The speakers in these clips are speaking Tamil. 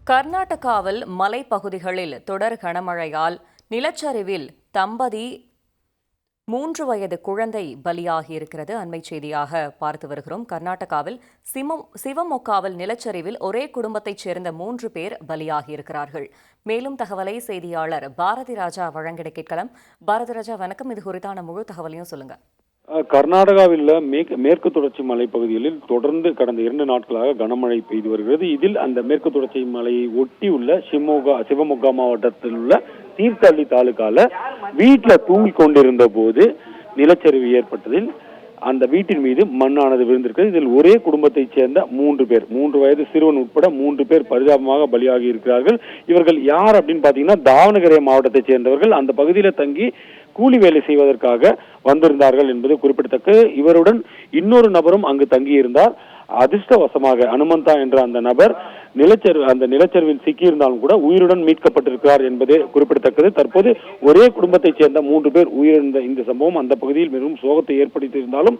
கர்நாடகாவில் மலைப்பகுதிகளில் தொடர் கனமழையால் நிலச்சரிவில் தம்பதி 3 வயது குழந்தை பலியாகியிருக்கிறது. அண்மை செய்தியாக பார்த்து வருகிறோம். கர்நாடகாவில் சிவமொக்காவில் நிலச்சரிவில் ஒரே குடும்பத்தைச் சேர்ந்த 3 பேர் பலியாகியிருக்கிறார்கள். மேலும் தகவலை செய்தியாளர் பாரதி ராஜா வழங்கிட கேட்கலாம். பாரதி ராஜா, வணக்கம். இது குறித்தான முழு தகவலையும் சொல்லுங்க. கர்நாடகாவில் உள்ள மேற்கு தொடர்ச்சி மலைப்பகுதிகளில் தொடர்ந்து கடந்த 2 நாட்களாக கனமழை பெய்து வருகிறது. இதில் அந்த மேற்கு தொடர்ச்சி மலையை ஒட்டி உள்ள சிவமொகா மாவட்டத்தில் உள்ள தீர்த்தஹள்ளி தாலுகால வீட்டில் தூங்கிக் கொண்டிருந்த போது நிலச்சரிவு ஏற்பட்டதில் அந்த வீட்டின் மீது மண்ணானது விழுந்திருக்கிறது. இதில் ஒரே குடும்பத்தைச் சேர்ந்த 3 பேர், 3 வயது சிறுவன் உட்பட 3 பேர் பரிதாபமாக பலியாகி இருக்கிறார்கள். இவர்கள் யார் அப்படின்னு பாத்தீங்கன்னா, தாவணகரே மாவட்டத்தைச் சேர்ந்தவர்கள். அந்த பகுதியில் தங்கி கூலி வேலை செய்வதற்காக வந்திருந்தார்கள் என்பது குறிப்பிடத்தக்கது. இவருடன் இன்னொரு நபரும் அங்கு தங்கியிருந்தார். அதிர்ஷ்டவசமாக அனுமந்தா என்ற அந்த நபர் நிலச்சரிவில் சிக்கியிருந்தாலும் கூட உயிருடன் மீட்கப்பட்டிருக்கிறார் என்பதே குறிப்பிடத்தக்கது. தற்போது ஒரே குடும்பத்தைச் சேர்ந்த 3 பேர் உயிரிழந்த இந்த சம்பவம் அந்த பகுதியில் மிகவும் சோகத்தை ஏற்படுத்தியிருந்தாலும்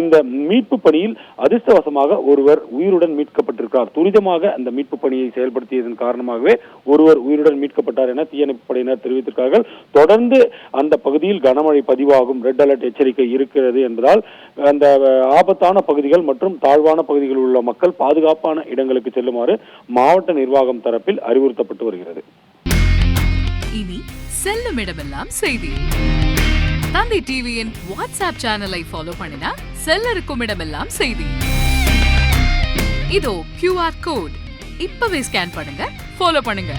இந்த மீட்பு பணியில் அதிர்ஷ்டவசமாக ஒருவர் உயிருடன் மீட்கப்பட்டிருக்கிறார். துரிதமாக அந்த மீட்பு பணியை செயல்படுத்தியதன் காரணமாகவே ஒருவர் உயிருடன் மீட்கப்பட்டார் என தீயணைப்பு படையினர் தெரிவித்திருக்கிறார்கள். தொடர்ந்து அந்த பகுதியில் கனமழை பதிவாகும் ரெட் அலர்ட் எச்சரிக்கை இருக்கிறது என்பதால் அந்த ஆபத்தான பகுதிகள் மற்றும் தாழ்வான பகுதிகளில் உள்ள மக்கள் பாதுகாப்பான இடங்களுக்கு செல்லுமாறு மாவட்ட நிர்வாகம் தரப்பில் அறிவுறுத்தப்பட்டு வருகிறது. இனி செல்லும் இடமெல்லாம் செய்தி. தந்தை டிவியின் வாட்ஸ்அப் சேனலை ஃபாலோ பண்ணினா செல்லருக்கும் இடமெல்லாம் செய்தி. இதோ QR கோட் இப்பவே ஸ்கேன் பண்ணுங்க, ஃபாலோ பண்ணுங்க.